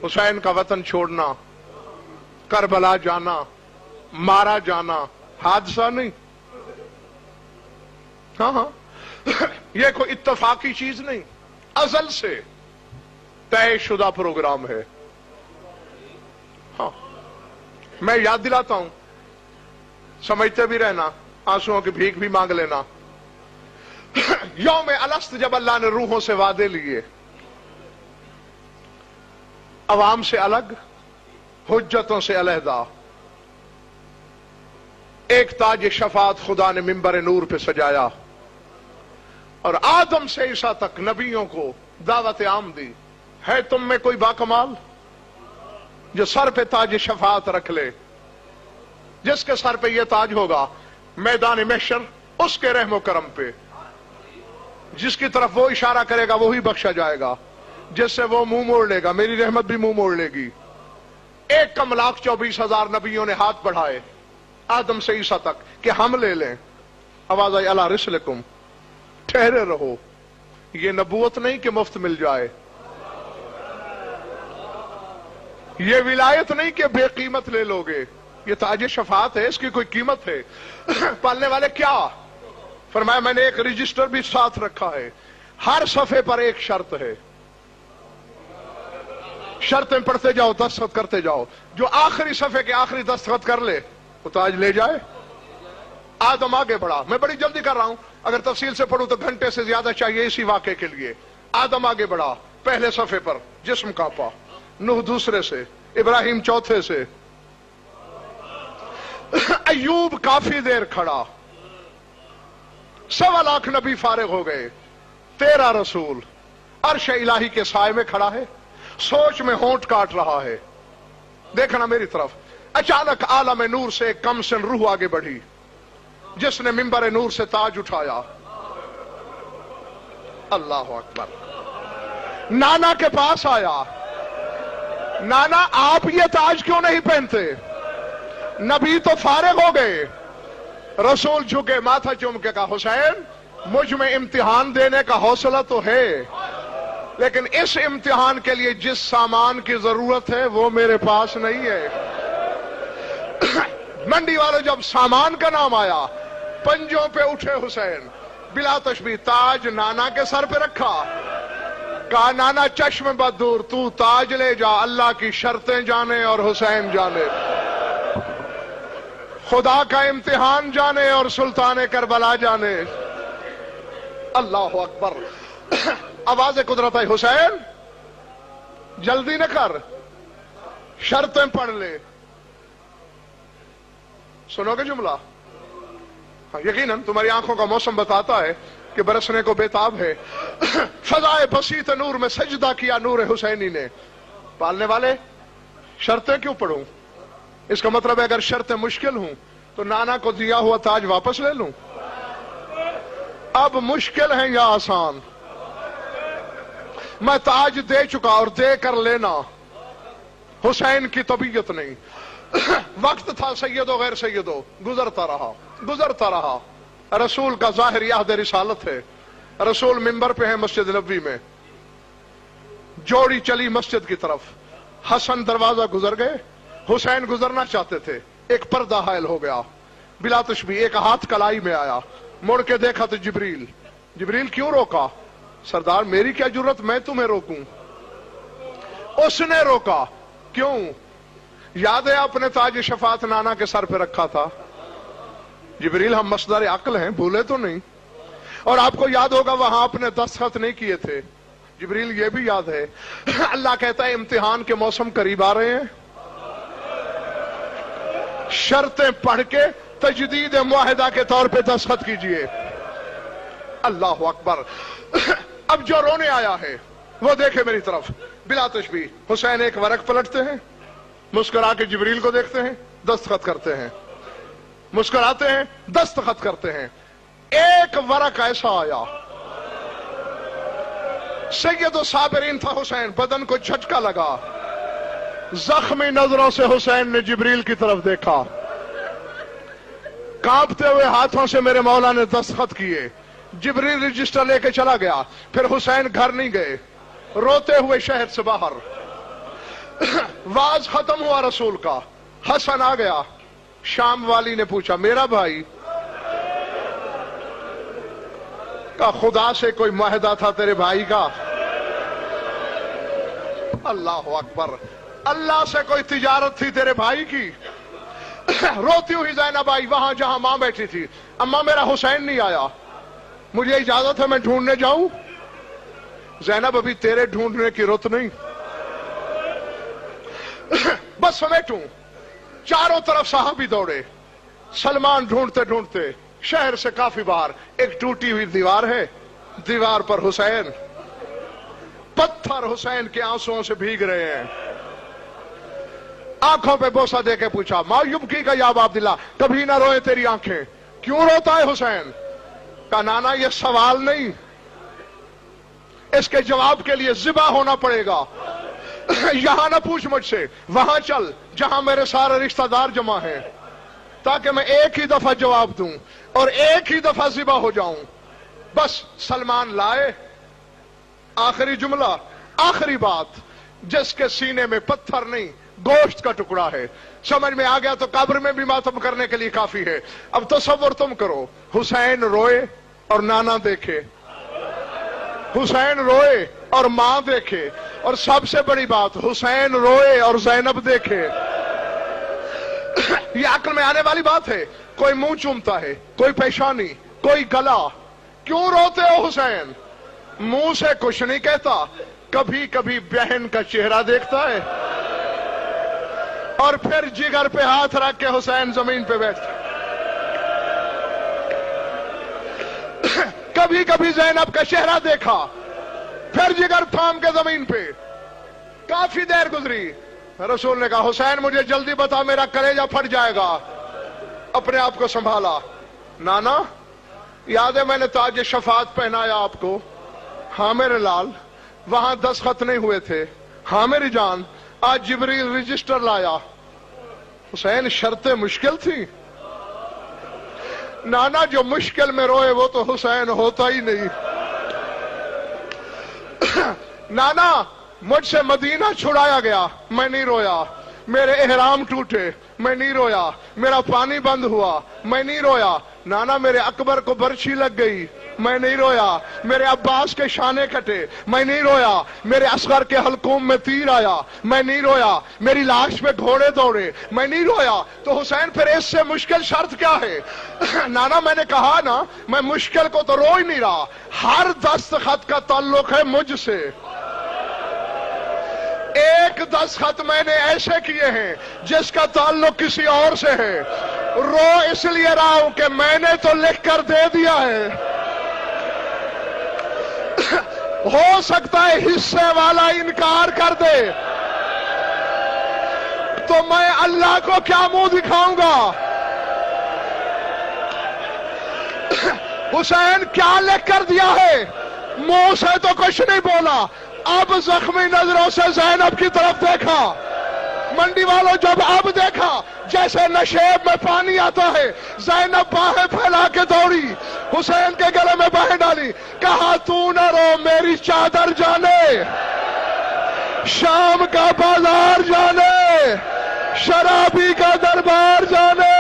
हुसैन का वतन छोड़ना, करबला जाना, मारा जाना हादसा नहीं। हाँ हाँ, ये कोई इत्तफाकी चीज नहीं, अजल से तय शुदा प्रोग्राम है। हाँ, मैं याद दिलाता हूं, समझते भी रहना, आंसुओं की भीख भी मांग लेना। यौम अलस्त जब अल्लाह ने रूहों से वादे लिए, अवाम से अलग, हुज्जतों से अलहदा, एक ताज शफात खुदा ने मिंबर नूर पे सजाया और आदम से ईसा तक नबियों को दावत आम दी। है तुम में कोई बाकमाल जो सर पे ताज शफात रख ले? जिसके सर पे ये ताज होगा मैदान महशर, उसके रहमो करम पे जिसकी तरफ वो इशारा करेगा वही बख्शा जाएगा, जिससे वो मुंह मोड़ लेगा मेरी रहमत भी मुंह मोड़ लेगी। 1,24,000 नबियों ने हाथ बढ़ाए आदम से ईसा तक कि हम ले लें। आवाज आई अला रिस्लकुम, ठहरे रहो। ये नबूवत नहीं कि मुफ्त मिल जाए, ये विलायत नहीं कि बेकीमत ले लोगे, ये ताज शफात है, इसकी कोई कीमत है। पालने वाले क्या फरमाया, मैंने एक रजिस्टर भी साथ रखा है, हर सफे पर एक शर्त है। शर्तें पढ़ते जाओ, दस्तखत करते जाओ, जो आखिरी सफे के आखिरी दस्तखत कर ले वो ताज ले जाए। आदम आगे बढ़ा, मैं बड़ी जल्दी कर रहा हूं, अगर तफसील से पढ़ूं तो घंटे से ज्यादा चाहिए इसी वाक़े के लिए। आदम आगे बढ़ा, पहले सफे पर जिस्म कांपा, नूह दूसरे से, इब्राहिम चौथे से, अय्यूब काफी देर खड़ा, 1.25 लाख नबी फारिग हो गए, 13 रसूल, अर्श इलाही के साए में खड़ा है, सोच में होंठ काट रहा है। देखना मेरी तरफ। अचानक आलम नूर से एक कमसिन रूह आगे बढ़ी, जिसने मिंबर नूर से ताज उठाया। अल्लाह अकबर। नाना के पास आया, नाना आप ये ताज क्यों नहीं पहनते? नबी तो फारिग हो गए। रसूल झुके, माथा चूम के कहा, हुसैन मुझ में इम्तिहान देने का हौसला तो है, लेकिन इस इम्तिहान के लिए जिस सामान की जरूरत है वो मेरे पास नहीं है। मंडी वालों, जब सामान का नाम आया पंजों पे उठे हुसैन, बिला तशबीह ताज नाना के सर पे रखा, कहा नाना चश्म बदूर, तू ताज ले जा, अल्लाह की शर्तें जाने और हुसैन जाने, खुदा का इम्तिहान जाने और सुल्तान करबला जाने। अल्लाह अकबर। आवाज कुदरत है, हुसैन जल्दी न कर, शर्तें पढ़ ले। सुनोगे जुमला? हाँ, यकीनन तुम्हारी आंखों का मौसम बताता है कि बरसने को बेताब है। फजाए बसीत नूर में सजदा किया नूर हुसैनी ने। पालने वाले, शर्तें क्यों पढ़ूं? इसका मतलब है अगर शर्तें मुश्किल हूं तो नाना को दिया हुआ ताज वापस ले लूं? अब मुश्किल है या आसान? मैं ताज दे चुका और दे कर लेना हुसैन की तबीयत नहीं। वक्त था सैयदो गैर सैयदो, गुजरता रहा। रसूल का जाहिर याद रिसालत है। रसूल मिंबर पे है मस्जिद नबवी में, जोड़ी चली मस्जिद की तरफ, हसन दरवाजा गुजर गए, हुसैन गुजरना चाहते थे, एक पर्दा हायल हो गया, बिला तशबीह एक हाथ कलाई में आया, मुड़ के देखा तो जिब्रील। जिब्रील क्यों रोका? सरदार मेरी क्या जरूरत, मैं तुम्हें रोकूं? उसने रोका। क्यों? याद है आपने ताज शफात नाना के सर पे रखा था। जिब्रील हम मसदर अक्ल हैं, भूले तो नहीं? और आपको याद होगा वहां आपने दस्तखत नहीं किए थे। जिब्रील ये भी याद है। अल्लाह कहता है इम्तिहान के मौसम करीब आ रहे हैं, शर्तें पढ़ के तजदीद मुआहिदा के तौर पे दस्तखत कीजिए। अल्लाह अकबर। अब जो रोने आया है वो देखे मेरी तरफ, बिला तशबीह। हुसैन एक वरक पलटते हैं, मुस्कुरा के जिब्रील को देखते हैं, दस्तखत करते हैं, मुस्कुराते हैं, दस्तखत करते हैं। एक वरक ऐसा आया, सैयद साबिरीन था हुसैन, बदन को झटका लगा, जख्मी नजरों से हुसैन ने जिब्रील की तरफ देखा, कांपते हुए हाथों से मेरे मौला ने दस्तखत किए। जिब्रील रजिस्टर लेके चला गया। फिर हुसैन घर नहीं गए, रोते हुए शहर से बाहर। واز ختم ہوا رسول کا، حسن آ گیا، شام والی نے پوچھا میرا بھائی؟ کا خدا سے کوئی معاہدہ تھا تیرے بھائی کا؟ اللہ اکبر، اللہ سے کوئی تجارت تھی تیرے بھائی کی؟ روتی ہوئی زینب آئی وہاں جہاں ماں بیٹھی تھی، اماں میرا حسین نہیں آیا، مجھے اجازت ہے میں ڈھونڈنے جاؤں؟ زینب ابھی تیرے ڈھونڈنے کی رت نہیں، بس سمیٹوں۔ چاروں طرف صحابی دوڑے، سلمان ڈھونڈتے ڈھونڈتے شہر سے کافی باہر ایک ٹوٹی ہوئی دیوار ہے، دیوار پر حسین، پتھر حسین کے آنسوؤں سے بھیگ رہے ہیں۔ آنکھوں پہ بوسہ دے کے پوچھا ما یبکی کا یا ابا عبداللہ، کبھی نہ روئے تیری آنکھیں، کیوں روتا ہے حسین؟ کہا نانا یہ سوال نہیں، اس کے جواب کے لیے ذبح ہونا پڑے گا، یہاں نہ پوچھ مجھ سے، وہاں چل جہاں میرے سارے رشتہ دار جمع ہیں، تاکہ میں ایک ہی دفعہ جواب دوں اور ایک ہی دفعہ ذبح ہو جاؤں۔ بس سلمان لائے، آخری جملہ، آخری بات، جس کے سینے میں پتھر نہیں گوشت کا ٹکڑا ہے، سمجھ میں آ گیا تو قبر میں بھی ماتم کرنے کے لیے کافی ہے۔ اب تصور تم کرو، حسین روئے اور نانا دیکھے، حسین روئے اور ماں دیکھے، اور سب سے بڑی بات حسین روئے اور زینب دیکھے۔ یہ عقل میں آنے والی بات ہے۔ کوئی منہ چومتا ہے، کوئی پیشانی، کوئی گلا، کیوں روتے ہو حسین؟ منہ سے کچھ نہیں کہتا، کبھی کبھی بہن کا چہرہ دیکھتا ہے اور پھر جگر پہ ہاتھ رکھ کے حسین زمین پہ بیٹھتا۔ کبھی کبھی زینب کا چہرہ دیکھا، پھر جگر تھام کے زمین پہ۔ کافی دیر گزری، رسول نے کہا حسین مجھے جلدی بتا، میرا کلیجہ پھٹ جائے گا۔ اپنے آپ کو سنبھالا، نانا یاد ہے میں نے تاج شفاعت پہنایا آپ کو؟ ہاں میرے لال، وہاں دستخط نہیں ہوئے تھے۔ ہاں میری جان، آج جبریل رجسٹر لایا۔ حسین شرطیں مشکل تھی؟ نانا جو مشکل میں روئے وہ تو حسین ہوتا ہی نہیں۔ نانا مجھ سے مدینہ چھڑایا گیا، میں نہیں رویا، میرے احرام ٹوٹے، میں نہیں رویا، میرا پانی بند ہوا، میں نہیں رویا، نانا میرے اکبر کو برچھی لگ گئی، میں نہیں رویا، میرے عباس کے شانے کٹے، میں نہیں رویا، میرے اصغر کے حلقوم میں تیر آیا، میں نہیں رویا، میری لاش پہ گھوڑے دوڑے، میں نہیں رویا۔ تو حسین پھر اس سے مشکل شرط کیا ہے؟ نانا میں نے کہا نا، میں مشکل کو تو رو ہی نہیں رہا، ہر دستخط کا تعلق ہے مجھ سے۔ ایک دستخط میں نے ایسے کیے ہیں جس کا تعلق کسی اور سے ہے، رو اس لیے رہا ہوں کہ میں نے تو لکھ کر دے دیا ہے۔ ہو سکتا ہے حصے والا انکار کر دے تو میں اللہ کو کیا منہ دکھاؤں گا؟ حسین کیا لکھ کر دیا ہے؟ منہ سے تو کچھ نہیں بولا، اب زخمی نظروں سے زینب کی طرف دیکھا۔ منڈی والوں جب اب دیکھا جیسے نشیب میں پانی آتا ہے، زینب باہیں پھیلا کے دوڑی، حسین کے گلے میں باہیں ڈالی، کہا تو نہ رو میری چادر جانے، شام کا بازار جانے، شرابی کا دربار جانے۔